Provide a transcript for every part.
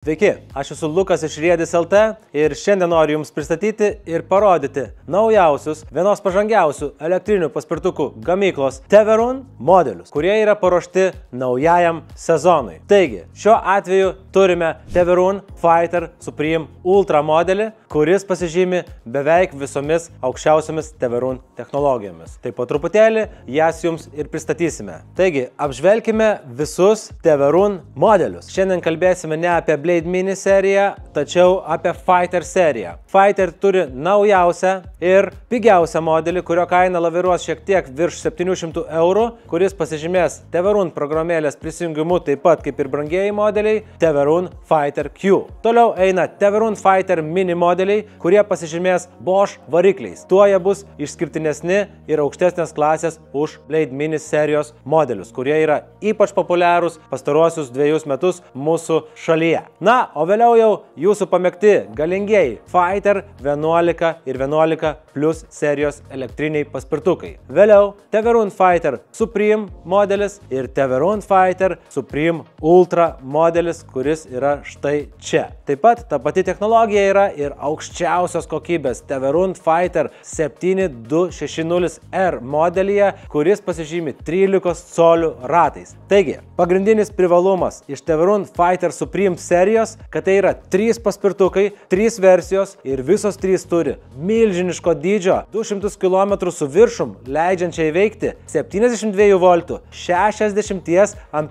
Sveiki, aš esu Lukas iš Riedis LT ir šiandien noriu Jums pristatyti ir parodyti naujausius, vienos pažangiausių elektrinių paspirtukų gamyklos Teverun modelius, kurie yra paruošti naujajam sezonui. Taigi, šiuo atveju turime Teverun Fighter Supreme Ultra modelį, kuris pasižymi beveik visomis aukščiausiamis Teverun technologijomis. Tai po truputėlį jas Jums ir pristatysime. Taigi, apžvelkime visus Teverun modelius. Šiandien kalbėsime ne apie Blade Mini seriją, tačiau apie Fighter seriją. Fighter turi naujausią ir pigiausią modelį, kurio kaina laviruos šiek tiek virš 700 €, kuris pasižymės Teverun programėlės prisijungimu taip pat kaip ir brangieji modeliai Teverun Fighter Q. Toliau eina Teverun Fighter Mini modeliai, kurie pasižymės Bosch varikliais. Tuo jie bus išskirtinesni ir aukštesnės klasės už Blade Mini serijos modelius, kurie yra ypač populiarūs pastaruosius 2 metus mūsų šalyje. Na, o vėliau jau jūsų pamėgti galingieji Fighter 11 ir 11 Plus serijos elektriniai paspirtukai. Vėliau Teverun Fighter Supreme modelis ir Teverun Fighter Supreme Ultra modelis, kuris yra štai čia. Taip pat ta pati technologija yra ir aukščiausios kokybės Teverun Fighter 7260R modelyje, kuris pasižymi 13 colių ratais. Taigi, pagrindinis privalumas iš Teverun Fighter Supreme serijos, kad tai yra 3 paspirtukai, 3 versijos ir visos 3 turi milžiniško dydžio 200 km su viršum, leidžiančią įveikti 72 V 60 Ah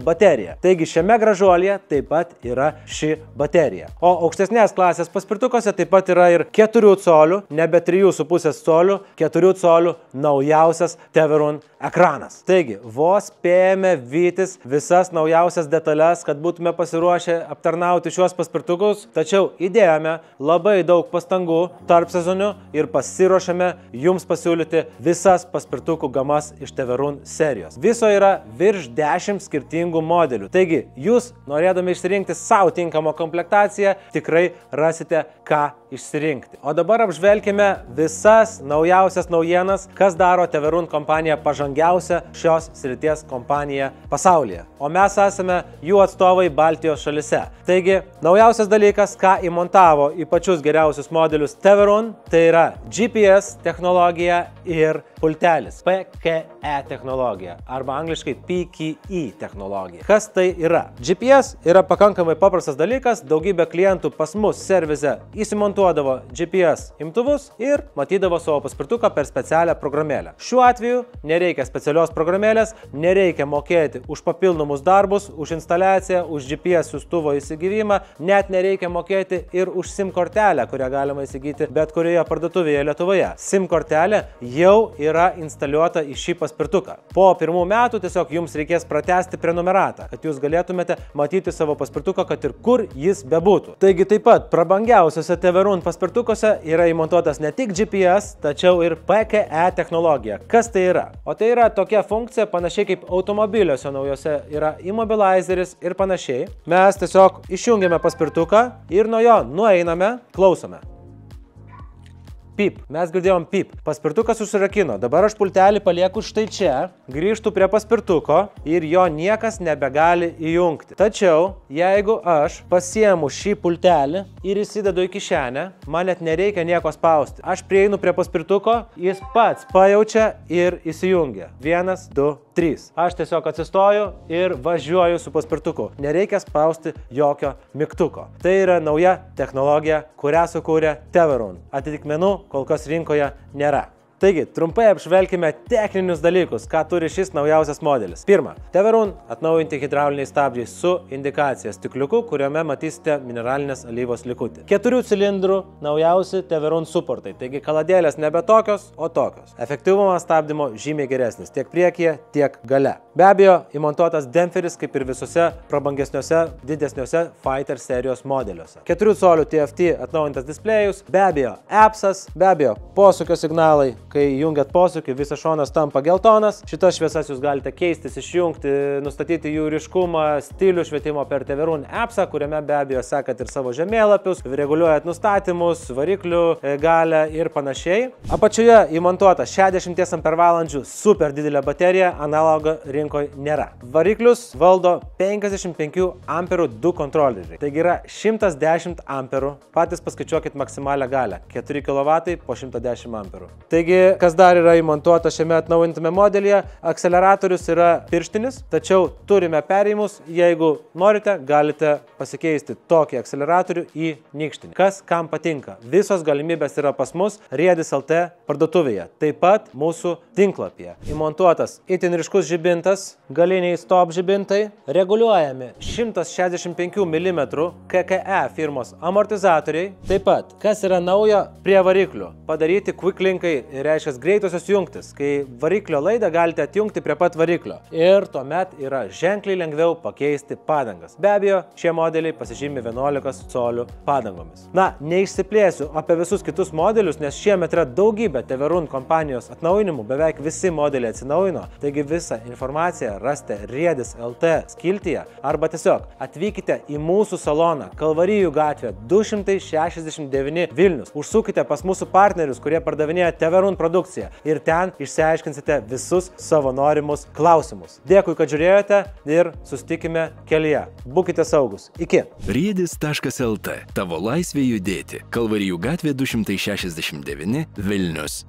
bateriją. Taigi šiame gražuolyje taip pat yra ši baterija. O aukštesnės klasės paspirtukose taip pat yra ir 4 colių, nebe 3,5 colių, 4 colių naujausias Teverun ekranas. Taigi, vos spėjame vytis visas naujausias detalės, kad būtume pasiruošę aptarnauti šiuos paspirtukus, tačiau įdėjome labai daug pastangų tarp sezonių ir pasiruošėme Jums pasiūlyti visas paspirtukų gamas iš Teverun serijos. Viso yra virš 10 skirtingų modelių. Taigi, Jūs, norėdami išsirinkti savo tinkamą komplektaciją, tikrai rasite ką išsirinkti. O dabar apžvelkime visas naujausias naujienas, kas daro Teverun kompaniją pažangiausią šios srities kompaniją pasaulyje. O mes esame jų atstovai Baltijos šalise. Taigi, naujausias dalykas, ką įmontavo į pačius geriausius modelius Teverun, tai yra GPS technologija ir pultelis. PKE technologija arba angliškai PKE technologija. Kas tai yra? GPS yra pakankamai paprastas dalykas, daugybė klientų pas mus servise įsimontuodavo GPS imtuvus ir matydavo savo paspirtuką per specialią programėlę. Šiuo atveju nereikia specialios programėlės, nereikia mokėti už papildomus darbus, už instaliaciją, už GPS siųstuvo įsigijimą, net nereikia mokėti ir už SIM kortelę, kurią galima įsigyti bet kurioje parduotuvėje Lietuvoje. SIM kortelė jau yra instaliuota į šį paspirtuką. Po 1 metų tiesiog Jums reikės pratęsti prenumeratą, kad Jūs galėtumėte matyti savo paspirtuką, kad ir kur jis bebūtų. Taigi taip pat prabangiausiose Teverun paspirtukuose yra įmontuotas ne tik GPS, tačiau ir PKE technologija. Kas tai yra? O tai yra tokia funkcija, panašiai kaip automobiliuose naujose yra immobilizeris ir panašiai. Mes tiesiog išjungiame paspirtuką ir nuo jo nueiname, klausome. Pip. Mes girdėjom pip. Paspirtukas užsirakino. Dabar aš pultelį palieku štai čia, grįžtu prie paspirtuko ir jo niekas nebegali įjungti. Tačiau, jeigu aš pasiemu šį pultelį ir įsidedu į kišenę, man net nereikia nieko spausti. Aš prieinu prie paspirtuko, jis pats pajaučia ir įsijungia. 1, 2, 3. Aš tiesiog atsistoju ir važiuoju su paspirtuku. Nereikia spausti jokio mygtuko. Tai yra nauja technologija, kurią sukūrė Teverun. Atitikmenų kol kas rinkoje nėra. Taigi, trumpai apžvelkime techninius dalykus, ką turi šis naujausias modelis. Pirma, Teverun atnaujinti hidrauliniai stabdžiai su indikacija stikliuku, kuriame matysite mineralinės alyvos likutį. 4 cilindrų naujausi Teverun suportai, taigi kaladėlės nebe tokios, o tokios. Efektyvumas stabdymo žymiai geresnis, tiek priekyje, tiek gale. Be abejo, įmontuotas demperis kaip ir visose prabangesniuose, didesniuose Fighter serijos modeliuose. 4 colių TFT atnaujintas displejus, be abejo, appsas, be abejo, posūkio signalai, kai jungiat posūkį, visas šonas tampa geltonas. Šitas šviesas jūs galite keistis, išjungti, nustatyti jų ryškumą, stilių švietimo per Teverun appsą, kuriame be abejo sekat ir savo žemėlapius, reguliuojat nustatymus, variklių galę ir panašiai. Apačioje įmontuota 60 ampervalandžių super didelė baterija, analogo rinkoje nėra. Variklius valdo 55 amperų 2 kontroleriai. Taigi yra 110 amperų. Patys paskaičiuokit maksimalią galę. 4 kW po 110 amperų. Taigi, kas dar yra įmontuota šiame atnaujintame modelyje, akceleratorius yra pirštinis, tačiau turime perėjimus. Jeigu norite, galite pasikeisti tokį akceleratorių į nykštinį. Kas kam patinka. Visos galimybės yra pas mus Riedis LT parduotuvėje. Taip pat mūsų tinklapyje. Įmontuotas itin ryškus žibintas, galiniai stop žibintai, reguliuojami 165 mm KKE firmos amortizatoriai. Taip pat, kas yra naujo prie variklių, padaryti quick linkai, reiškia greitosios jungtis, kai variklio laidą galite atjungti prie pat variklio ir tuomet yra ženkliai lengviau pakeisti padangas. Be abejo, šie modeliai pasižymi 11 colių padangomis. Na, neišsiplėsiu apie visus kitus modelius, nes šiemet yra daugybė Teverun kompanijos atnaujinimų, beveik visi modeliai atsinaujino, taigi visą informaciją rasite Riedis LT skiltyje arba tiesiog atvykite į mūsų saloną Kalvarijų gatvė 269 Vilnius. Užsukite pas mūsų partnerius, kurie pardavinėja Teverun produkciją ir ten išsiaiškinsite visus savo norimus klausimus. Dėkui, kad žiūrėjote ir susitikime kelyje. Būkite saugus. Iki. Riedis.lt. Tavo laisvė judėti. Kalvarijų gatvė 269 Vilnius.